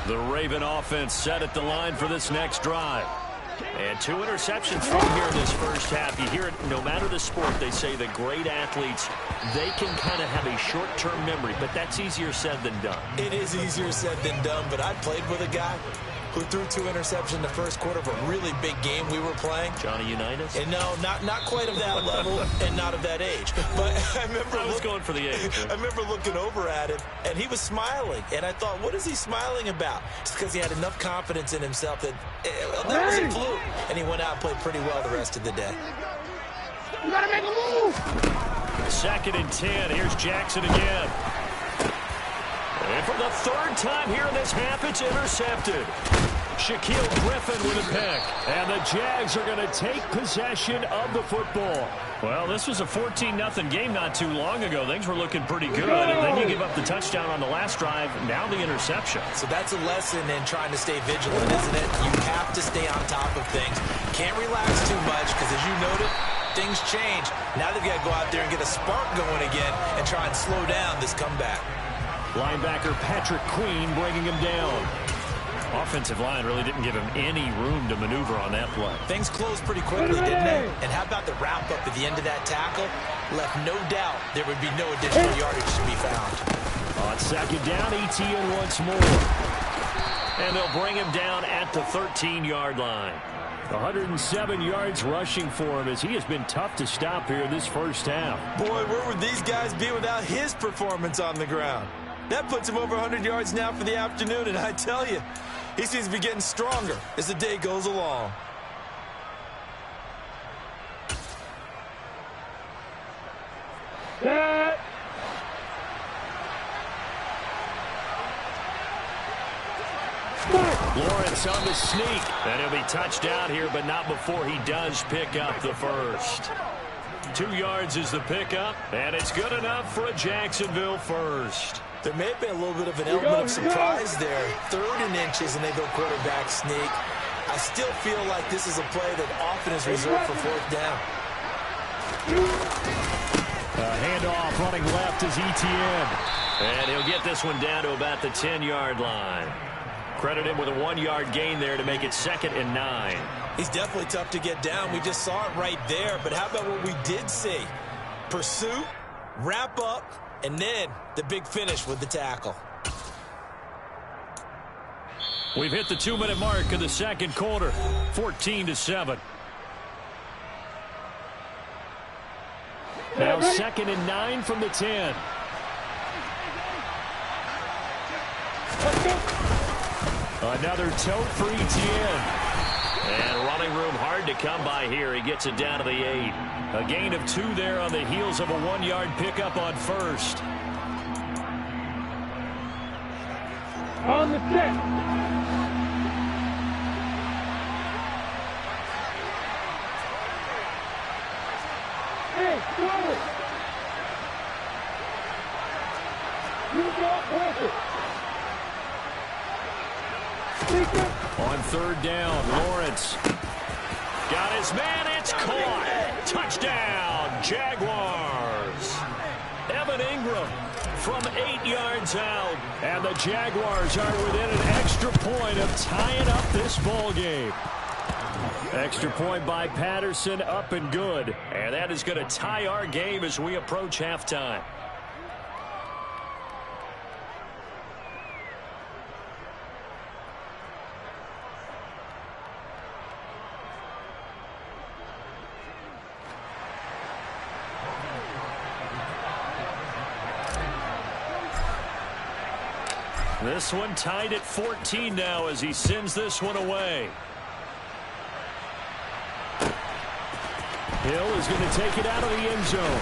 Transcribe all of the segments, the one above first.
The Raven offense set at the line for this next drive. And 2 interceptions from here in this first half. You hear it no matter the sport. They say the great athletes, they can kind of have a short-term memory, but that's easier said than done. It is easier said than done, but I played with a guy who threw 2 interceptions in the first quarter of a really big game we were playing. Johnny Unitas? And no, not quite of that level and not of that age. But I was going for the age. I remember looking over at him, and he was smiling. And I thought, what is he smiling about? It's because he had enough confidence in himself that that was a fluke. And he went out and played pretty well the rest of the day. You got to make a move. 2nd and 10. Here's Jackson again. And for the 3rd time here in this half, it's intercepted. Shaquille Griffin with a pick. And the Jags are going to take possession of the football. Well, this was a 14-0 game not too long ago. Things were looking pretty good. And then you give up the touchdown on the last drive. Now the interception. So that's a lesson in trying to stay vigilant, isn't it? You have to stay on top of things. Can't relax too much because, as you noted, things change. Now they've got to go out there and get a spark going again and try and slow down this comeback. Linebacker Patrick Queen bringing him down. Offensive line really didn't give him any room to maneuver on that play. Things closed pretty quickly, didn't they? And how about the wrap-up at the end of that tackle? Left no doubt there would be no additional yardage to be found. On 2nd down, Etienne once more. And they'll bring him down at the 13-yard line. 107 yards rushing for him as he has been tough to stop here in this first half. Boy, where would these guys be without his performance on the ground? That puts him over 100 yards now for the afternoon, and I tell you, he seems to be getting stronger as the day goes along. Lawrence on the sneak. And he'll be touched out here, but not before he does pick up the first. 2 yards is the pickup, and it's good enough for a Jacksonville first. There may have been a little bit of an element of surprise there. 3rd and inches, and they go quarterback sneak. I still feel like this is a play that often is reserved for 4th down. Handoff running left is Etienne. And he'll get this one down to about the 10-yard line. Credit him with a 1-yard gain there to make it 2nd and 9. He's definitely tough to get down. We just saw it right there. But how about what we did see? Pursuit, wrap up, and then the big finish with the tackle. We've hit the 2-minute mark of the 2nd quarter. 14-7. Now 2nd and 9 from the 10. Another tote for Etienne. And running room hard to come by here. He gets it down to the 8. A gain of 2 there on the heels of a 1-yard pickup on 1st. On the set. Hey, throw it. You go press it. On 3rd down, Lawrence got his man. It's caught. Touchdown, Jaguars. Evan Ingram from 8 yards out. And the Jaguars are within an extra point of tying up this ball game. Extra point by Patterson, up and good. And that is going to tie our game as we approach halftime. This one tied at 14 now as he sends this one away. Hill is going to take it out of the end zone.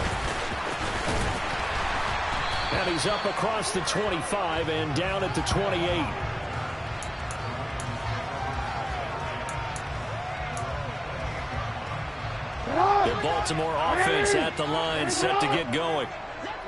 And he's up across the 25 and down at the 28. The Baltimore offense at the line, set to get going.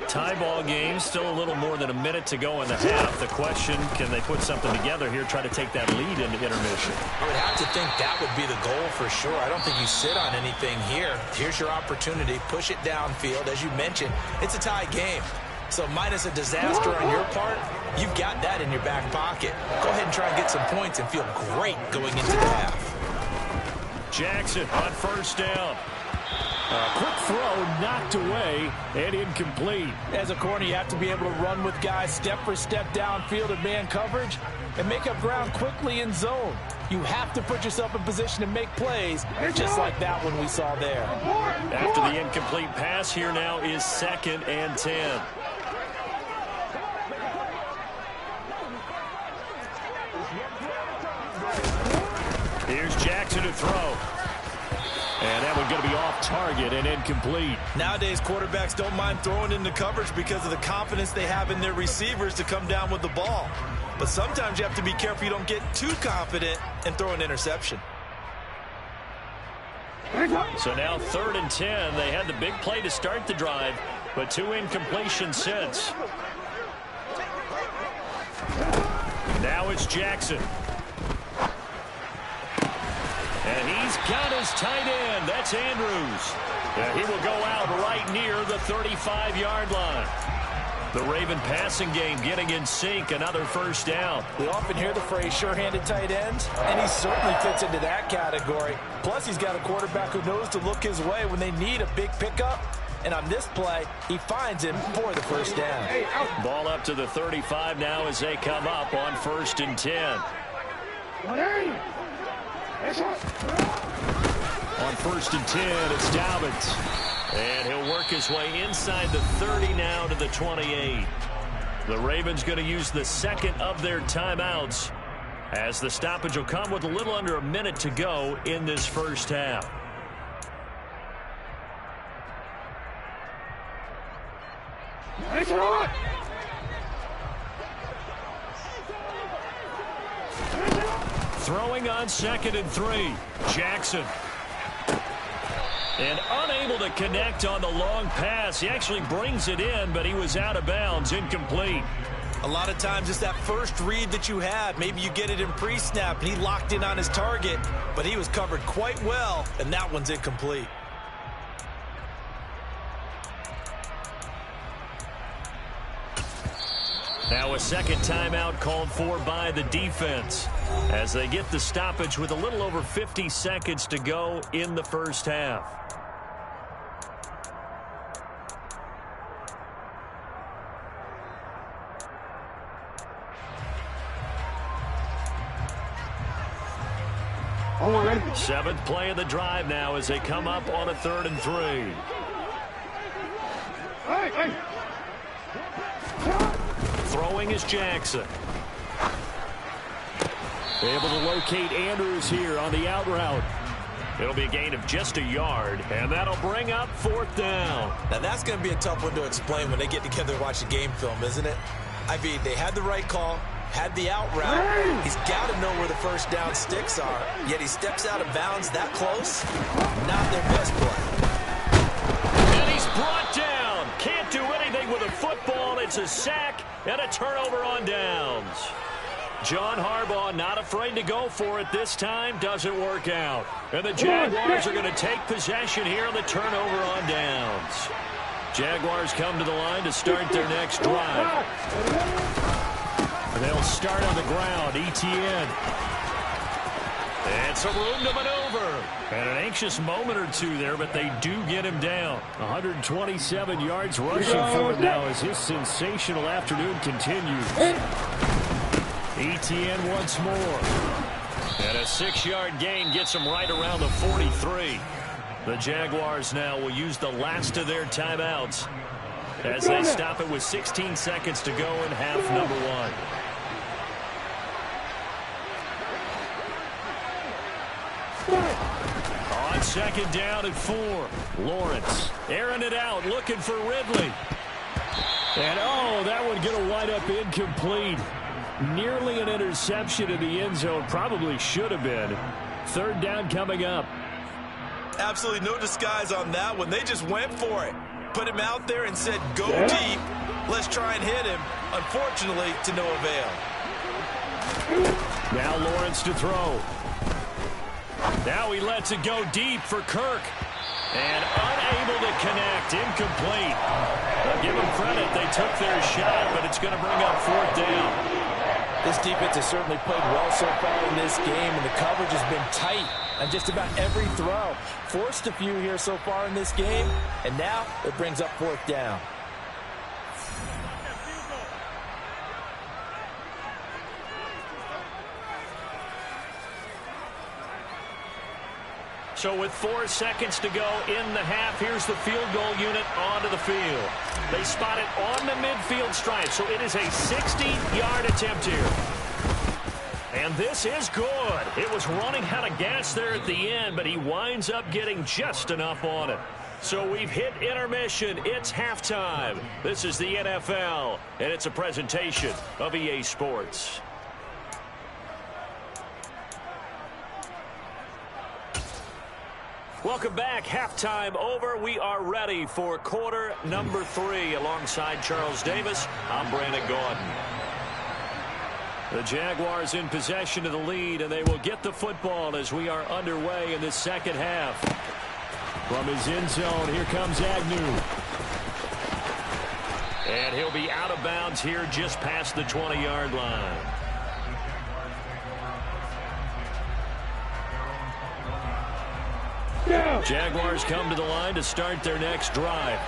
Tie ball game, still a little more than a minute to go in the half. The question, can they put something together here, try to take that lead into intermission? I would have to think that would be the goal for sure. I don't think you sit on anything here. Here's your opportunity. Push it downfield. As you mentioned, it's a tie game. So minus a disaster on your part, you've got that in your back pocket. Go ahead and try and get some points and feel great going into the half. Jackson on first down. A quick throw knocked away and incomplete. As a corner, you have to be able to run with guys step for step downfield in man coverage and make up ground quickly in zone. You have to put yourself in position to make plays, just like that one we saw there. After the incomplete pass, here now is 2nd and 10. Here's Jackson to throw. And that one's going to be off target and incomplete. Nowadays, quarterbacks don't mind throwing into coverage because of the confidence they have in their receivers to come down with the ball. But sometimes you have to be careful you don't get too confident and throw an interception. So now 3rd and 10. They had the big play to start the drive, but 2 incompletions since. Now it's Jackson. And he's got his tight end. That's Andrews. And he will go out right near the 35-yard line. The Raven passing game getting in sync. Another first down. We often hear the phrase sure-handed tight ends, and he certainly fits into that category. Plus, he's got a quarterback who knows to look his way when they need a big pickup. And on this play, he finds him for the first down. Ball up to the 35 now as they come up on 1st and 10. On 1st and 10, it's Dobbins. And he'll work his way inside the 30 now to the 28. The Ravens going to use the 2nd of their timeouts as the stoppage will come with a little under a minute to go in this first half. Throwing on 2nd and 3. Jackson. And unable to connect on the long pass. He actually brings it in, but he was out of bounds, incomplete. A lot of times it's that first read that you have. Maybe you get it in pre-snap, and he locked in on his target, but he was covered quite well, and that one's incomplete. Now a 2nd timeout called for by the defense as they get the stoppage with a little over 50 seconds to go in the first half. Seventh play of the drive now as they come up on a 3rd and 3. Throwing is Jackson. Able to locate Andrews here on the out route. It'll be a gain of just a yard, and that'll bring up 4th down. Now that's going to be a tough one to explain when they get together and watch the game film, isn't it? I mean, they had the right call, had the out route. He's got to know where the first down sticks are, yet he steps out of bounds that close. Not their best play. And he's brought down. Can't do anything with a football. It's a sack and a turnover on downs. John Harbaugh not afraid to go for it this time. Doesn't work out. And the Jaguars are going to take possession here on the turnover on downs. Jaguars come to the line to start their next drive. They'll start on the ground. Etienne. And some room to maneuver. And an anxious moment or two there, but they do get him down. 127 yards rushing for him now as his sensational afternoon continues. Etienne once more. And a 6-yard gain gets him right around the 43. The Jaguars now will use the last of their timeouts as they stop it with 16 seconds to go in half number 1. On 2nd down and 4. Lawrence airing it out, looking for Ridley. And oh, that one going to wind up incomplete. Nearly an interception in the end zone. Probably should have been. 3rd down coming up. Absolutely no disguise on that one. They just went for it. Put him out there and said, go deep. Let's try and hit him. Unfortunately, to no avail. Now Lawrence to throw. Now he lets it go deep for Kirk. And unable to connect. Incomplete. I'll give them credit. They took their shot, but it's going to bring up 4th down. This defense has certainly played well so far in this game, and the coverage has been tight on just about every throw. Forced a few here so far in this game, and now it brings up 4th down. So with 4 seconds to go in the half, here's the field goal unit onto the field. They spot it on the midfield stripe, so it is a 60-yard attempt here. And this is good. It was running out of gas there at the end, but he winds up getting just enough on it. So we've hit intermission. It's halftime. This is the NFL, and it's a presentation of EA Sports. Welcome back. Halftime over. We are ready for quarter number 3. Alongside Charles Davis, I'm Brandon Gordon. The Jaguars in possession of the lead, and they will get the football as we are underway in this second half. From his end zone, here comes Agnew. And he'll be out of bounds here just past the 20-yard line. Jaguars come to the line to start their next drive.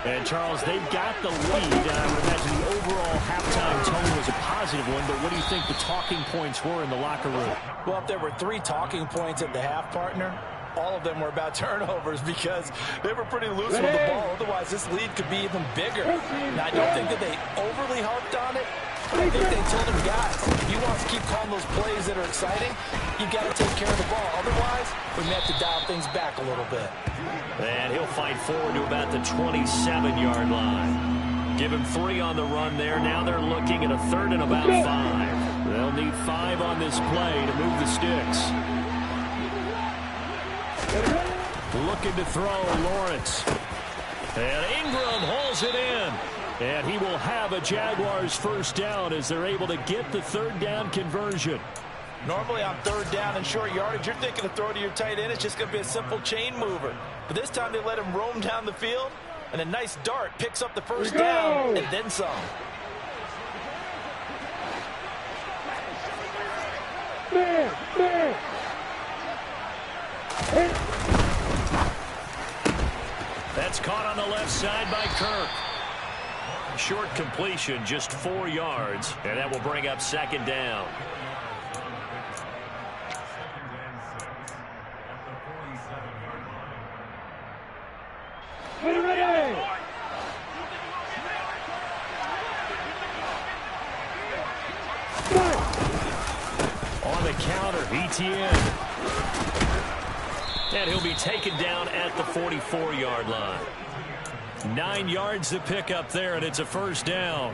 And, Charles, they've got the lead. I would imagine the overall halftime tone was a positive one, but what do you think the talking points were in the locker room? Well, if there were 3 talking points at the half, partner, all of them were about turnovers because they were pretty loose with the ball. Otherwise, this lead could be even bigger. Now, I don't think that they overly harped on it. I think they told him, guys, if you want to keep calling those plays that are exciting, you've got to take care of the ball. Otherwise, we may have to dial things back a little bit. And he'll fight forward to about the 27-yard line. Give him 3 on the run there. Now they're looking at a 3rd and about 5. They'll need 5 on this play to move the sticks. Looking to throw, Lawrence. And Ingram hauls it in. And he will have a Jaguars first down as they're able to get the 3rd down conversion. Normally on 3rd down and short yardage, you're thinking of throw to your tight end. It's just going to be a simple chain mover. But this time they let him roam down the field, and a nice dart picks up the first down and then some. That's caught on the left side by Kirk. Short completion, just 4 yards, and that will bring up 2nd down. On the counter, Etienne. And he'll be taken down at the 44-yard line. 9 yards to pick up there, and it's a first down.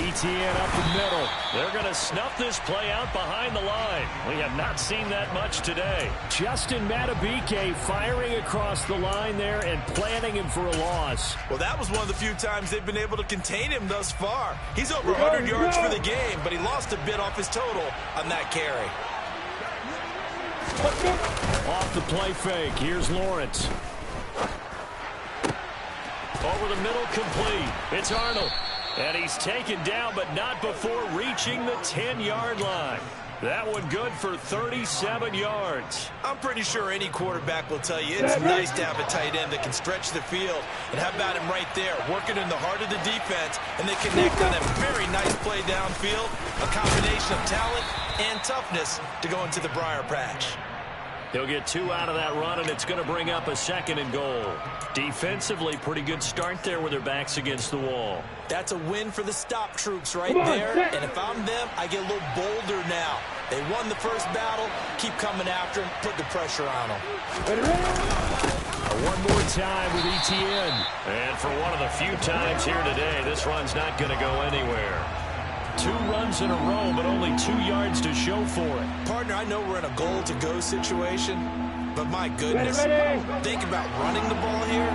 Etienne up the middle. They're going to snuff this play out behind the line. We have not seen that much today. Justin Madubuike firing across the line there and planning him for a loss. Well, that was one of the few times they've been able to contain him thus far. He's over 100 yards for the game, but he lost a bit off his total on that carry. Off the play fake. Here's Lawrence. Over the middle, complete. It's Arnold. And he's taken down, but not before reaching the 10-yard line. That one good for 37 yards. I'm pretty sure any quarterback will tell you it's nice to have a tight end that can stretch the field. And how about him right there, working in the heart of the defense, and they connect on a very nice play downfield, a combination of talent and toughness to go into the briar patch. He'll get 2 out of that run, and it's going to bring up a 2nd and goal. Defensively, pretty good start there with their backs against the wall. That's a win for the stop troops right there. And if I'm them, I get a little bolder now. They won the first battle. Keep coming after them. Put the pressure on them. One more time with Etienne. And for one of the few times here today, this run's not going to go anywhere. 2 runs in a row, but only 2 yards to show for it. Partner, I know we're in a goal-to-go situation, but my goodness, think about running the ball here.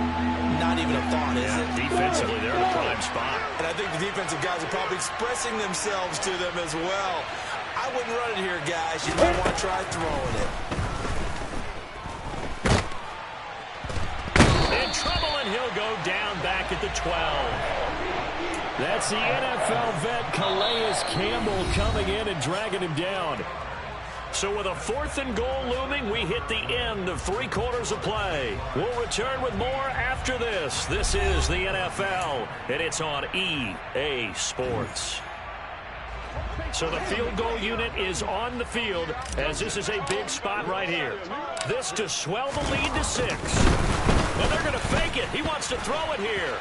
not even a thought, is it? Defensively, they're in a prime spot. And I think the defensive guys are probably expressing themselves to them as well. I wouldn't run it here, guys. You might want to try throwing it. In trouble, and he'll go down back at the 12. That's the NFL vet Calais Campbell coming in and dragging him down. So with a 4th and goal looming, we hit the end of 3 quarters of play. We'll return with more after this. This is the NFL, and it's on EA Sports. So the field goal unit is on the field, as this is a big spot right here. This to swell the lead to 6. And they're going to fake it. He wants to throw it here.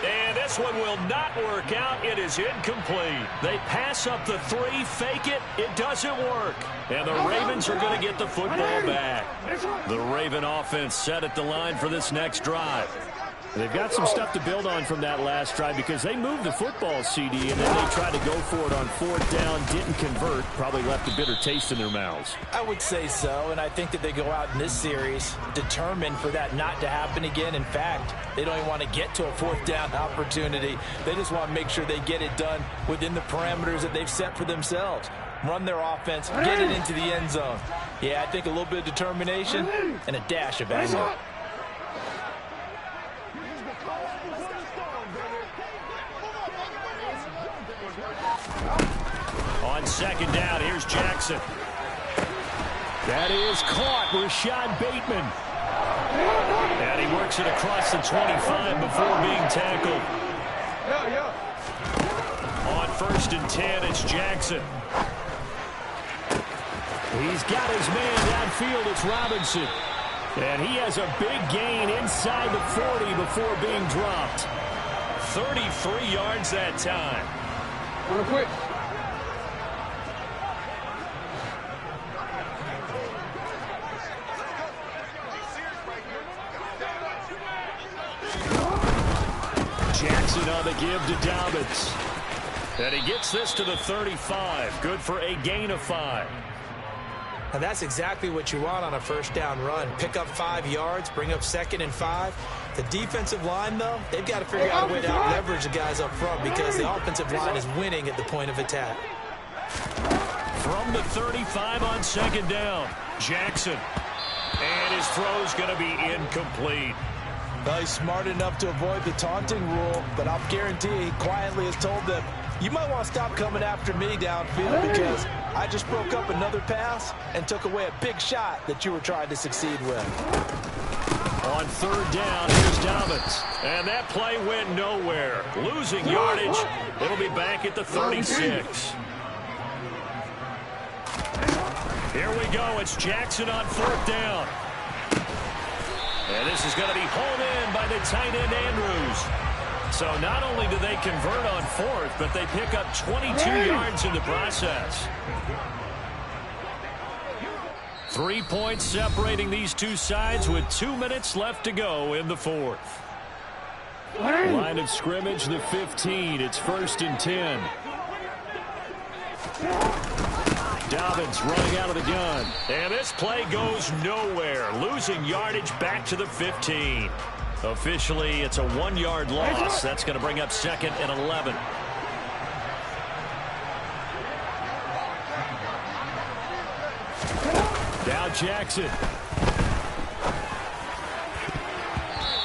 And this one will not work out. It is incomplete. They pass up the 3, fake it. It doesn't work. And the Ravens are going to get the football back. The Raven offense set at the line for this next drive. They've got some stuff to build on from that last drive because they moved the football, CD, and then they tried to go for it on 4th down, didn't convert, probably left a bitter taste in their mouths. I would say so, and I think that they go out in this series determined for that not to happen again. In fact, they don't even want to get to a 4th down opportunity. They just want to make sure they get it done within the parameters that they've set for themselves. Run their offense, get it into the end zone. Yeah, I think a little bit of determination and a dash of anger. On 2nd down, here's Jackson. That is caught. Rashad Bateman. And he works it across the 25 before being tackled. On 1st and 10, it's Jackson. He's got his man downfield. It's Robinson. And he has a big gain inside the 40 before being dropped. 33 yards that time. Real quick. Jackson on the give to Dobbins. And he gets this to the 35. Good for a gain of 5. And that's exactly what you want on a 1st down run. Pick up 5 yards, bring up 2nd and 5. The defensive line, though, they've got to figure out a way to out-leverage the guys up front because the offensive line is winning at the point of attack. From the 35 on 2nd down, Jackson. And his throw's going to be incomplete. Well, he's smart enough to avoid the taunting rule, but I'll guarantee he quietly has told them, you might want to stop coming after me downfield because I just broke up another pass and took away a big shot that you were trying to succeed with. On 3rd down, here's Dobbins. And that play went nowhere. Losing yardage. It'll be back at the 36. Here we go. It's Jackson on 4th down. And this is going to be hauled in by the tight end Andrews. So not only do they convert on 4th, but they pick up 22 yards in the process. 3 points separating these two sides with 2 minutes left to go in the 4th. Line of scrimmage, the 15. It's 1st and 10. Dobbins running out of the gun. And this play goes nowhere. Losing yardage back to the 15. Officially, it's a 1-yard loss. That's going to bring up 2nd and 11. Now Jackson.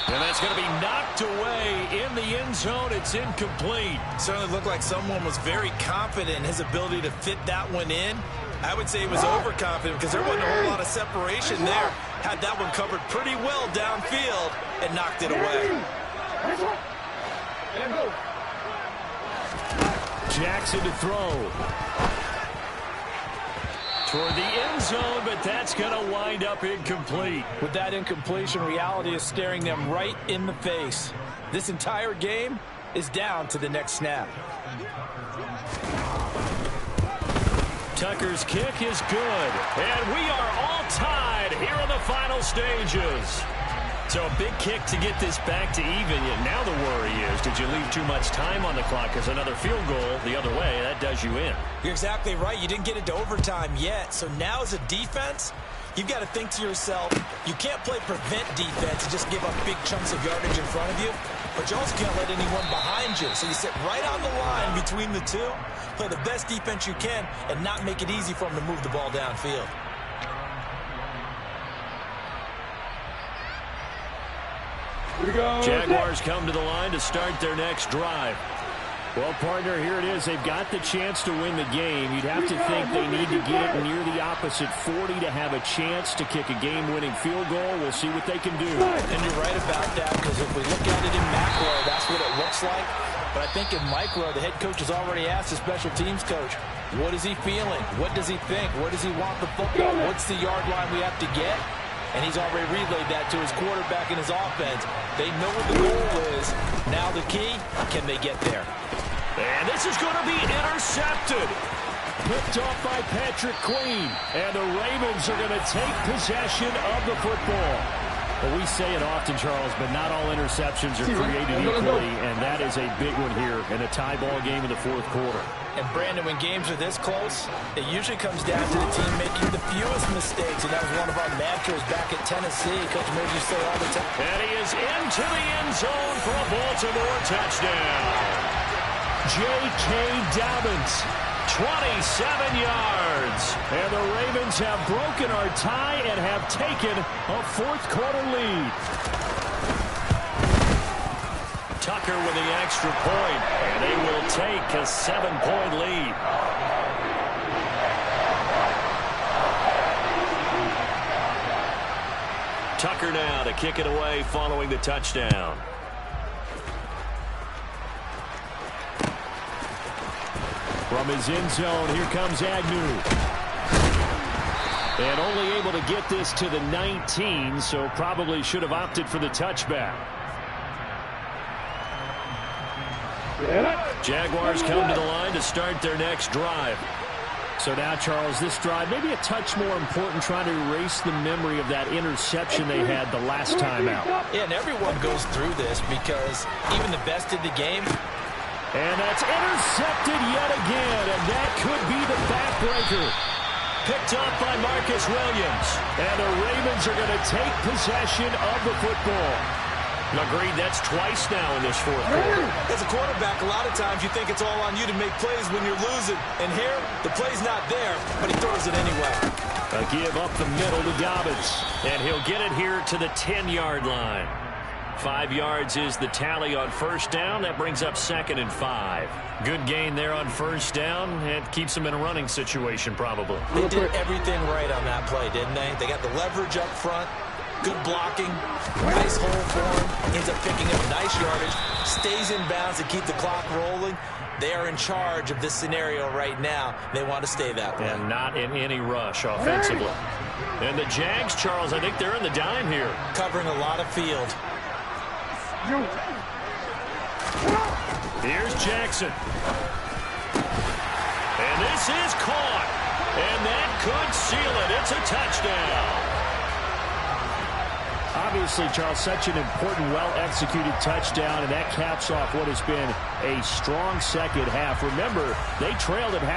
And that's going to be knocked away in the end zone. It's incomplete. Certainly looked like someone was very confident in his ability to fit that one in. I would say he was overconfident because there wasn't a whole lot of separation there. Had that one covered pretty well downfield and knocked it away. Jackson to throw. Toward the end zone, but that's going to wind up incomplete. With that incompletion, reality is staring them right in the face. This entire game is down to the next snap. Tucker's kick is good. And we are all tied here in the final stages. So a big kick to get this back to even. Yet now the worry is, did you leave too much time on the clock? Because another field goal the other way, that does you in. You're exactly right. You didn't get into overtime yet. So now as a defense, you've got to think to yourself, you can't play prevent defense and just give up big chunks of yardage in front of you. But you also can't let anyone behind you. So you sit right on the line between the two, play the best defense you can, and not make it easy for them to move the ball downfield. Jaguars come to the line to start their next drive. Well, partner, here it is. They've got the chance to win the game. You'd have to think they need to get it near the opposite 40 to have a chance to kick a game-winning field goal. We'll see what they can do. And you're right about that, because if we look at it in macro, that's what it looks like. But I think in micro, the head coach has already asked the special teams coach, what is he feeling? What does he think? Where does he want the football? What's the yard line we have to get? And he's already relayed that to his quarterback and his offense. They know what the goal is. Now the key, can they get there? And this is going to be intercepted. Picked off by Patrick Queen. And the Ravens are going to take possession of the football. Well, we say it often, Charles, but not all interceptions are created equally, and that is a big one here in a tie ball game in the fourth quarter. And, Brandon, when games are this close, it usually comes down to the team making the fewest mistakes, and that was one of our mantras back at Tennessee. Coach made you say all the time. And he is into the end zone for a Baltimore touchdown. J.K. Dobbins, 27 yards. And the Ravens have broken our tie and have taken a fourth-quarter lead. Tucker with the extra point, and they will take a 7-point lead. Tucker now to kick it away following the touchdown. From his end zone, here comes Agnew. And only able to get this to the 19, so probably should have opted for the touchback. Jaguars come to the line to start their next drive. So now, Charles, this drive maybe a touch more important, trying to erase the memory of that interception they had the last time out. Yeah, and everyone goes through this because even the best in the game. And that's intercepted yet again, and that could be the backbreaker. Picked up by Marcus Williams. And the Ravens are going to take possession of the football. Agreed, that's twice now in this fourth quarter. As a quarterback, a lot of times you think it's all on you to make plays when you're losing. And here, the play's not there, but he throws it anyway. A give up the middle to Dobbins. And he'll get it here to the 10-yard line. 5 yards is the tally on first down. That brings up 2nd and 5. Good gain there on first down. It keeps them in a running situation probably. They did everything right on that play, didn't they? They got the leverage up front. Good blocking, nice hole for him, ends up picking up nice yardage, stays in bounds to keep the clock rolling. They are in charge of this scenario right now. They want to stay that way. And not in any rush offensively. And the Jags, Charles, I think they're in the dime here. Covering a lot of field. Here's Jackson. And this is caught. And that could seal it. It's a touchdown. Obviously, Charles, such an important, well-executed touchdown, and that caps off what has been a strong second half. Remember, they trailed at